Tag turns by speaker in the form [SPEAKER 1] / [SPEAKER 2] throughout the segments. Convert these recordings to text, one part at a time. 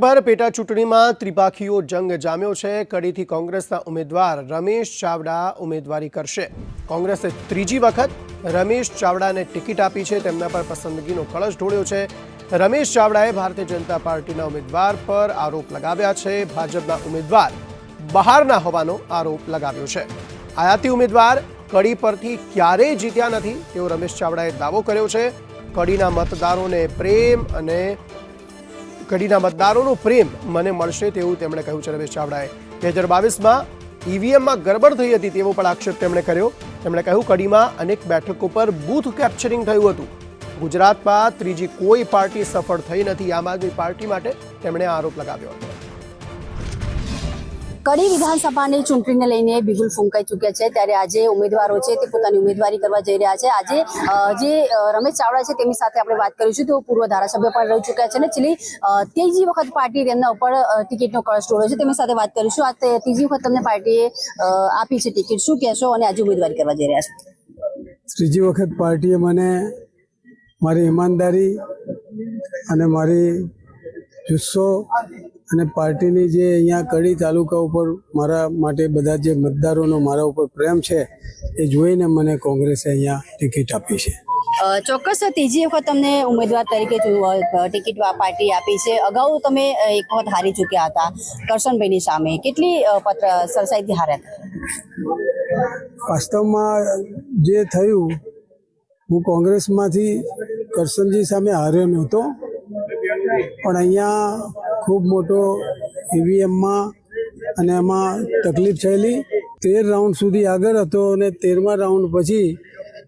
[SPEAKER 1] પર પેટા ચૂંટણીમાં ત્રિપાખીઓ જંગ જામ્યો છે। કડીથી કોંગ્રેસના ઉમેદવાર રમેશ ચાવડા ઉમેદવારી કરશે। કોંગ્રેસે ત્રીજી વખત રમેશ ચાવડાને ટિકિટ આપી છે। તેમના પર પસંદગીનો કળશ ઢોળ્યો છે। રમેશ ચાવડાએ ભારતીય જનતા પાર્ટીના ઉમેદવાર પર આરોપ લગાવ્યા છે। ભાજપના ઉમેદવાર બહારના હોવાનો આરોપ લગાવ્યો છે। આયાતી ઉમેદવાર કડી પરથી ક્યારેય જીત્યા નથી તેવો રમેશ ચાવડાએ દાવો કર્યો છે। કડીના મતદારોનો પ્રેમ મને મળશે તેવું તેમણે કહ્યું છે। રમેશ ચાવડાએ 2022માં ઈવીએમમાં ગરબડ થઈ હતી તેવો પણ આક્ષેપ તેમણે કર્યો। તેમણે કહ્યું કડીમાં અનેક બેઠકો પર બૂથ કેપ્ચરિંગ થયું હતું। ગુજરાતમાં ત્રીજી કોઈ પાર્ટી સફળ થઈ નથી। આમ આદમી પાર્ટી માટે તેમણે આરોપ લગાવ્યો હતો।
[SPEAKER 2] કડી વિધાનસભાની ચૂંટણીને લઈને બિગુલ ફૂંકાઈ ચૂક્યા છે, ત્યારે આજે ઉમેદવારો છે તે પોતાની ઉમેદવારી કરવા જઈ રહ્યા છે। આજે જે રમેશ ચાવડા છે તેમની સાથે આપણે વાત કરીશું। તેઓ પૂર્વ ધારાસભ્ય પણ રહી ચૂક્યા છે અને છેલ્લી ત્રીજી વખત પાર્ટી તેમના ઉપર ટિકિટનો કળશ ઢોળ્યો છે। તેમની સાથે વાત કરીશું। આ ત્રીજી વખત તમને પાર્ટીએ આપી છે ટિકિટ, શું કહેશો અને આજે ઉમેદવારી કરવા જઈ રહ્યા છો?
[SPEAKER 3] ત્રીજી વખત પાર્ટીએ મને મારી ઈમાનદારી અને મારી જુસ્સો અને પાર્ટીની જે અહીંયા કડી તાલુકા ઉપર મારા માટે બધા જે મતદારોનો મારા ઉપર પ્રેમ છે એ જોઈને મને કોંગ્રેસે અહીંયા ટિકિટ આપી છે।
[SPEAKER 2] ચોક્કસ ત્રીજી વખત તમને ઉમેદવાર તરીકે ટિકિટ પાર્ટી આપી છે। અગાઉ તમે એક વખત હારી ચૂક્યા હતા કરશનભાઈની સામે। કેટલી સરસાઈથી હાર્યા હતા?
[SPEAKER 3] વાસ્તવમાં જે થયું, હું કોંગ્રેસમાંથી કરશનજી સામે હાર્યો નહોતો, પણ અહીંયા ખૂબ મોટો ઈવીએમમાં અને એમાં તકલીફ થયેલી। 13 રાઉન્ડ સુધી આગળ હતો અને 13મા રાઉન્ડ પછી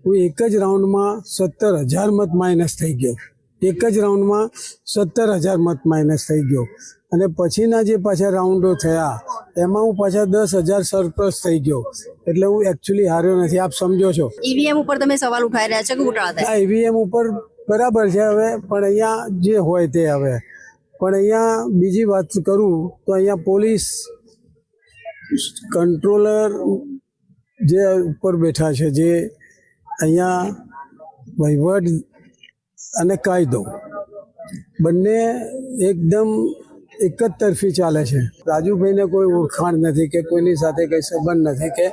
[SPEAKER 3] હું એક જ રાઉન્ડમાં 17,000 મત માઇનસ થઈ ગયો। એક જ રાઉન્ડમાં 17,000 મત માઇનસ થઈ ગયો અને પછીના જે પાછા રાઉન્ડો થયા એમાં હું પાછા 10,000 સરપ્લસ થઈ ગયો। એટલે હું એકચ્યુઅલી હાર્યો નથી, આપ સમજો છો।
[SPEAKER 2] ઈવીએમ ઉપર તમે સવાલ ઉઠાવી રહ્યા છો કે ઉઠાવતા?
[SPEAKER 3] આ ઈવીએમ ઉપર બરાબર છે હવે, પણ અહીંયા જે હોય તે હવે। પણ અહીંયા બીજી વાત કરું તો અહીંયા પોલીસ કંટ્રોલર જે ઉપર બેઠા છે, જે અહીંયા વહીવટ અને કાયદો બંને એકદમ એક જ તરફી ચાલે છે। રાજુભાઈને કોઈ ઓળખાણ નથી કે કોઈની સાથે કંઈ સંબંધ નથી કે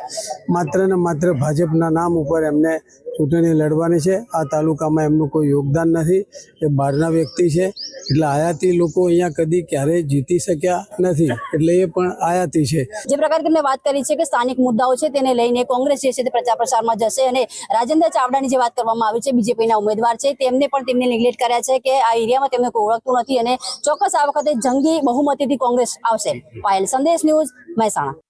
[SPEAKER 3] માત્ર ને માત્ર ભાજપના નામ ઉપર એમને ચૂંટણી લડવાની છે। આ તાલુકામાં એમનું કોઈ યોગદાન નથી, એ બહારના વ્યક્તિ છે। એટલે આયાતી લોકો અહીંયા કદી ક્યારેય જીતી શક્યા નથી, એટલે એ પણ આયાતી છે।
[SPEAKER 2] જે પ્રકારે તમને વાત કરી છે કે સ્થાનિક મુદ્દાઓ છે તેને લઈને કોંગ્રેસ જે છે તે પ્રચાર પ્રસારમાં જશે અને રાજેન્દ્ર ચાવડાની જે વાત કરવામાં આવી છે બીજેપીના ઉમેદવાર છે તેમને પણ તેમને નેગ્લેક્ટ કર્યા છે કે આ એરિયામાં તેમને કોઈ ઓળખતું નથી અને ચોક્કસ આ વખતે જંગી બહુમતીથી કોંગ્રેસ આવશે। પાયલ, સંદેશ ન્યૂઝ, મહેસાણા।